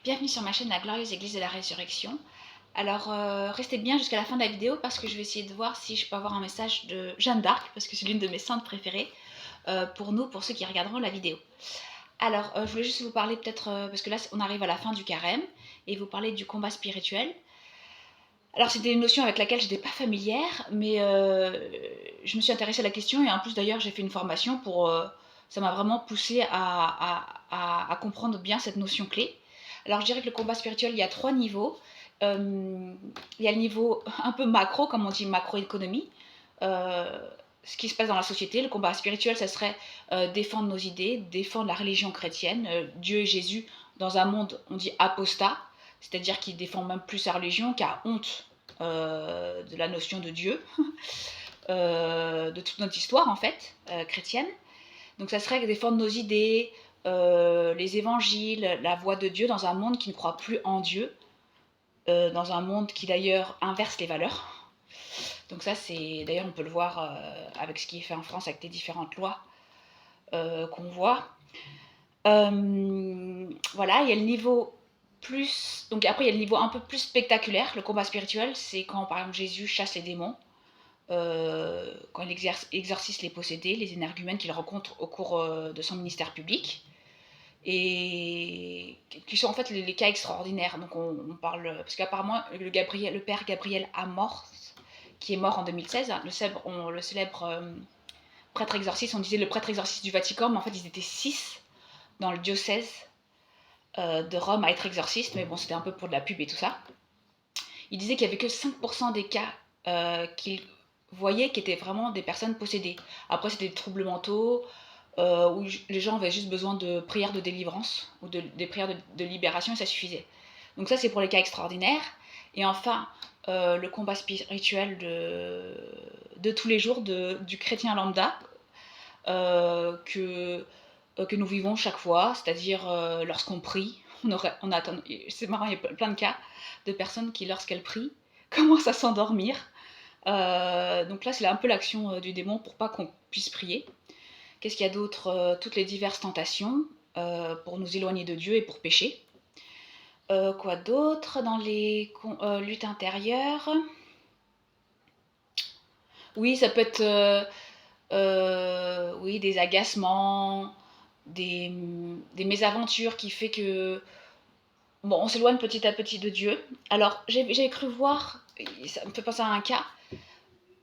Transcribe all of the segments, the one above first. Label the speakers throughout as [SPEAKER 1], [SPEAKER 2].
[SPEAKER 1] Bienvenue sur ma chaîne La Glorieuse Église de la Résurrection. Alors, restez bien jusqu'à la fin de la vidéo parce que je vais essayer de voir si je peux avoir un message de Jeanne d'Arc, parce que c'est l'une de mes saintes préférées, pour nous, pour ceux qui regarderont la vidéo. Alors, je voulais juste vous parler peut-être, parce que là, on arrive à la fin du carême, et vous parler du combat spirituel. Alors, c'était une notion avec laquelle je n'étais pas familière, mais je me suis intéressée à la question, et en plus, d'ailleurs, j'ai fait une formation pour... ça m'a vraiment poussée à comprendre bien cette notion clé. Alors, je dirais que le combat spirituel, il y a 3 niveaux. Il y a le niveau un peu macro, comme on dit macroéconomie, euh, ce qui se passe dans la société. Le combat spirituel, ça serait défendre nos idées, défendre la religion chrétienne, Dieu et Jésus, dans un monde, on dit apostat, c'est-à-dire qu'il défend même plus sa religion, qui a honte de la notion de Dieu, de toute notre histoire en fait, chrétienne. Donc ça serait défendre nos idées, les évangiles, la voix de Dieu dans un monde qui ne croit plus en Dieu, dans un monde qui d'ailleurs inverse les valeurs. Donc ça, c'est d'ailleurs on peut le voir avec ce qui est fait en France avec les différentes lois qu'on voit. Voilà, il y a le niveau plus... Donc après, il y a le niveau un peu plus spectaculaire. Le combat spirituel, c'est quand par exemple Jésus chasse les démons, quand il exorcise les possédés, les énergumènes qu'il rencontre au cours de son ministère public, et qui sont en fait les cas extraordinaires. Donc on parle, parce qu'apparemment le père Gabriel Amorth, qui est mort en 2016, hein, le célèbre prêtre exorciste, on disait le prêtre exorciste du Vatican, mais en fait ils étaient 6 dans le diocèse de Rome à être exorciste, mais bon, c'était un peu pour de la pub et tout ça. Il disait qu'il n'y avait que 5% des cas qu'il voyait qui étaient vraiment des personnes possédées. Après, c'était des troubles mentaux, où les gens avaient juste besoin de prières de délivrance ou des prières de libération et ça suffisait. Donc ça, c'est pour les cas extraordinaires. Et enfin, le combat spirituel de tous les jours du chrétien lambda, que nous vivons chaque fois, c'est-à-dire lorsqu'on prie. C'est marrant, il y a plein de cas de personnes qui, lorsqu'elles prient, commencent à s'endormir. Donc là, c'est un peu l'action du démon pour pas qu'on puisse prier. Qu'est-ce qu'il y a d'autre? Toutes les diverses tentations pour nous éloigner de Dieu et pour pécher. Quoi d'autre dans les luttes intérieures? Oui, ça peut être oui, des agacements, des mésaventures qui fait que bon, on s'éloigne petit à petit de Dieu. Alors, j'ai cru voir, ça me fait penser à un cas,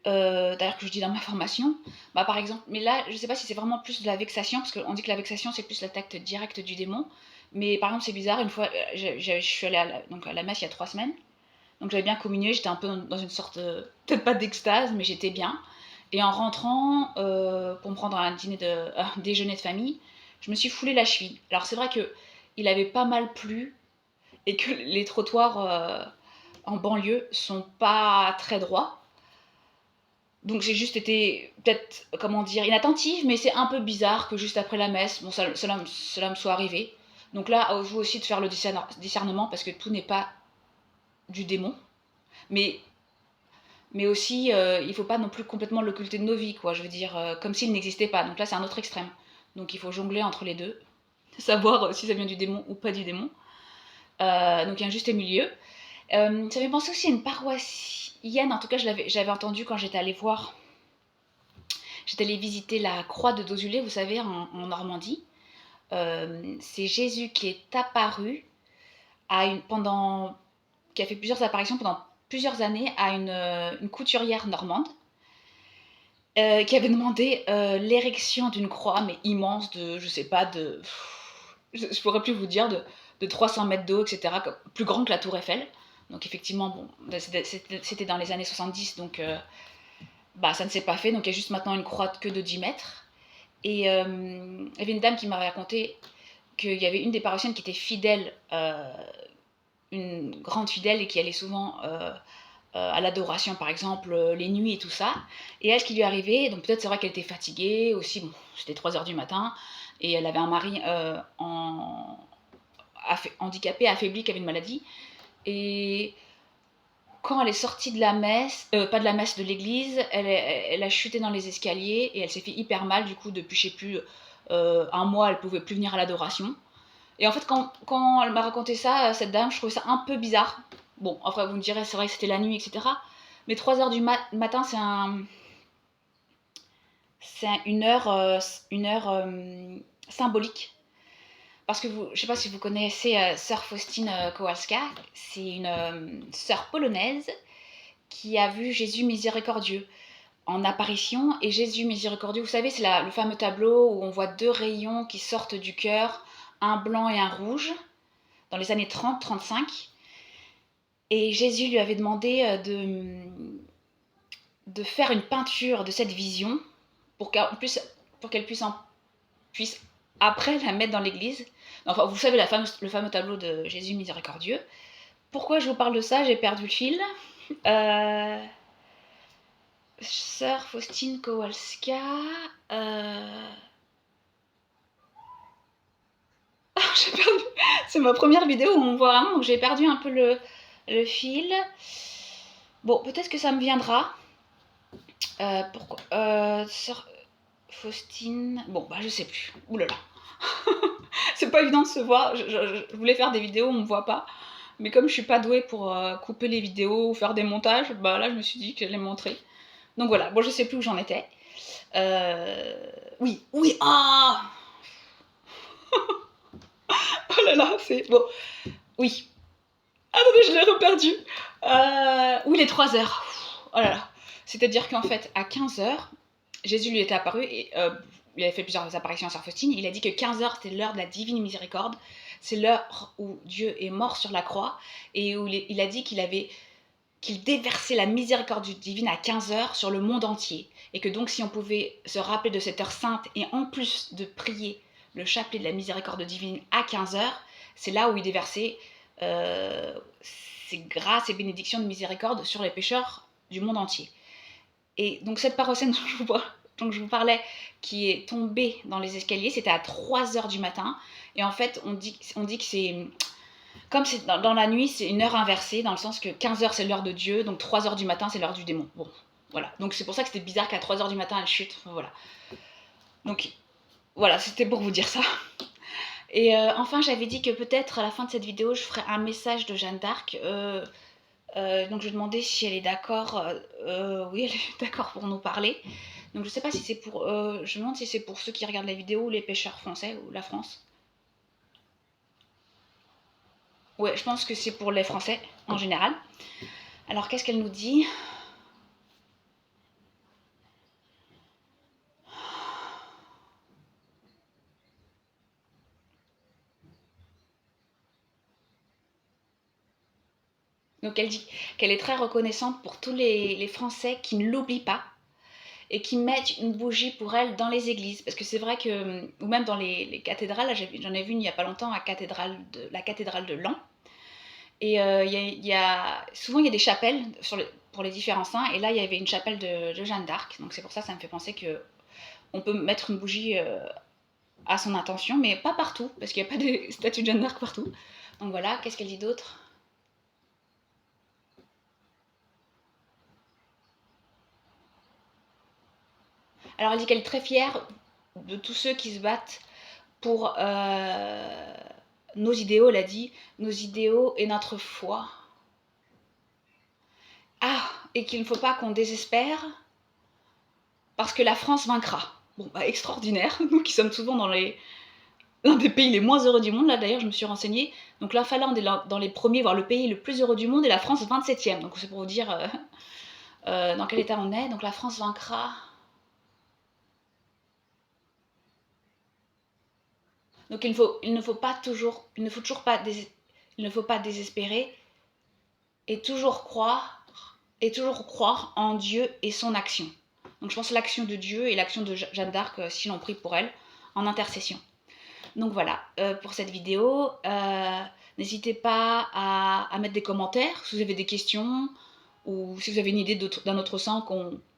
[SPEAKER 1] d'ailleurs que je dis dans ma formation, bah, par exemple, mais là, je sais pas si c'est vraiment plus de la vexation, parce qu'on dit que la vexation, c'est plus l'attaque directe du démon, mais par exemple, c'est bizarre, une fois, je suis allée donc à la messe il y a 3 semaines, donc j'avais bien communié, j'étais un peu dans une sorte, peut-être pas d'extase, mais j'étais bien. Et en rentrant, pour me prendre un déjeuner de famille, je me suis foulé la cheville. Alors c'est vrai que il avait pas mal plu et que les trottoirs en banlieue sont pas très droits. Donc j'ai juste été peut-être, comment dire, inattentive, mais c'est un peu bizarre que juste après la messe, bon, cela me soit arrivé. Donc là, au vous aussi de faire le discernement, parce que tout n'est pas du démon, mais aussi il faut pas non plus complètement l'occulter de nos vies, quoi. Je veux dire, comme s'il n'existait pas. Donc là, c'est un autre extrême. Donc il faut jongler entre les deux, savoir si ça vient du démon ou pas du démon. Donc il y a un juste milieu. Ça fait penser aussi à une paroissienne, en tout cas j'avais entendu quand j'étais allée voir, j'étais allée visiter la croix de Dozulé, vous savez, en Normandie. C'est Jésus qui est apparu qui a fait plusieurs apparitions pendant plusieurs années à une couturière normande, qui avait demandé l'érection d'une croix, mais immense, je sais pas, je pourrais plus vous dire, de 300 mètres d'eau, etc., plus grand que la Tour Eiffel. Donc effectivement, bon, c'était dans les années 70, donc bah, ça ne s'est pas fait, donc il y a juste maintenant une croix que de 10 mètres. Et il y avait une dame qui m'a raconté qu'il y avait une des paroissiennes qui était fidèle, une grande fidèle, et qui allait souvent à l'adoration, par exemple, les nuits et tout ça. Et elle, ce qui lui arrivait, donc peut-être c'est vrai qu'elle était fatiguée aussi, bon, c'était 3 heures du matin, et elle avait un mari handicapé, affaibli, qui avait une maladie. Et quand elle est sortie de la messe, pas de la messe, de l'église, elle a chuté dans les escaliers et elle s'est fait hyper mal. Du coup, depuis, je sais plus, un mois, elle pouvait plus venir à l'adoration. Et en fait, quand elle m'a raconté ça, cette dame, je trouvais ça un peu bizarre. Bon, après, vous me direz, c'est vrai que c'était la nuit, etc. Mais 3 heures du matin, c'est une heure symbolique. Parce que je ne sais pas si vous connaissez sœur Faustine Kowalska, c'est une sœur polonaise qui a vu Jésus miséricordieux en apparition. Et Jésus miséricordieux, vous savez, c'est le fameux tableau où on voit deux rayons qui sortent du cœur, un blanc et un rouge, dans les années 30-35. Et Jésus lui avait demandé de faire une peinture de cette vision pour qu'elle puisse après la mettre dans l'église. Enfin, vous savez, le fameux tableau de Jésus miséricordieux. Pourquoi je vous parle de ça? J'ai perdu le fil. Sœur Faustine Kowalska. J'ai perdu. C'est ma première vidéo où on voit vraiment, donc j'ai perdu un peu le fil. Bon, peut-être que ça me viendra. Pourquoi Sœur Faustine. Bon, bah je sais plus. Ouh là là. C'est pas évident de se voir. Je voulais faire des vidéos, on me voit pas. Mais comme je suis pas douée pour couper les vidéos ou faire des montages, bah là je me suis dit que j'allais montrer. Donc voilà, bon je sais plus où j'en étais. Oui, ah oh là là, c'est... Bon, oui. Attendez, je l'ai reperdu. Oui, les 3 heures. Oh là là. C'est-à-dire qu'en fait, à 15 heures, Jésus lui était apparu et il avait fait plusieurs apparitions à Sœur Faustine. Il a dit que 15 heures, c'était l'heure de la divine miséricorde. C'est l'heure où Dieu est mort sur la croix et où il a dit qu'il déversait la miséricorde divine à 15 heures sur le monde entier. Et que donc, si on pouvait se rappeler de cette heure sainte et en plus de prier le chapelet de la miséricorde divine à 15 heures, c'est là où il déversait ses grâces et bénédictions de miséricorde sur les pécheurs du monde entier. Et donc cette paroissienne dont je vous parlais, qui est tombée dans les escaliers, c'était à 3 heures du matin. Et en fait, on dit que c'est... Comme c'est dans la nuit, c'est une heure inversée, dans le sens que 15 heures c'est l'heure de Dieu, donc 3 heures du matin c'est l'heure du démon. Bon, voilà. Donc c'est pour ça que c'était bizarre qu'à 3 heures du matin elle chute. Voilà. Donc voilà, c'était pour vous dire ça. Et enfin, j'avais dit que peut-être à la fin de cette vidéo, je ferai un message de Jeanne d'Arc. Donc je lui demandais si elle est d'accord. Oui, elle est d'accord pour nous parler. Donc je sais pas si c'est pour... je me demande si c'est pour ceux qui regardent la vidéo ou les pêcheurs français ou la France. Ouais, je pense que c'est pour les Français en général. Alors qu'est-ce qu'elle nous dit? Donc elle dit qu'elle est très reconnaissante pour tous les Français qui ne l'oublient pas et qui mettent une bougie pour elle dans les églises. Parce que c'est vrai que, ou même dans les cathédrales, j'en ai vu une il n'y a pas longtemps à la cathédrale de Laon. Et souvent il y a des chapelles pour les différents saints, et là il y avait une chapelle de Jeanne d'Arc, donc c'est pour ça que ça me fait penser qu'on peut mettre une bougie à son intention, mais pas partout, parce qu'il n'y a pas de statue de Jeanne d'Arc partout. Donc voilà, qu'est-ce qu'elle dit d'autre? Alors elle dit qu'elle est très fière de tous ceux qui se battent pour nos idéaux, elle a dit, nos idéaux et notre foi. Ah, et qu'il ne faut pas qu'on désespère, parce que la France vaincra. Bon, bah extraordinaire, nous qui sommes souvent dans l'un des pays les moins heureux du monde, là d'ailleurs je me suis renseignée, donc la Finlande est dans les premiers, voire le pays le plus heureux du monde, et la France 27e, donc c'est pour vous dire dans quel état on est. Donc la France vaincra. Donc il ne faut pas désespérer, et toujours croire en Dieu et son action. Donc je pense l'action de Dieu et l'action de Jeanne d'Arc, si l'on prie pour elle, en intercession. Donc voilà, pour cette vidéo, n'hésitez pas à mettre des commentaires si vous avez des questions, ou si vous avez une idée d'un autre saint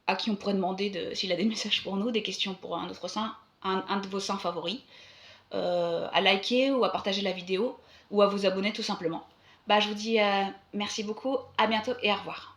[SPEAKER 1] à qui on pourrait demander s'il a des messages pour nous, des questions pour un autre saint, un de vos saints favoris, à liker ou à partager la vidéo, ou à vous abonner tout simplement. Bah, je vous dis merci beaucoup, à bientôt et au revoir.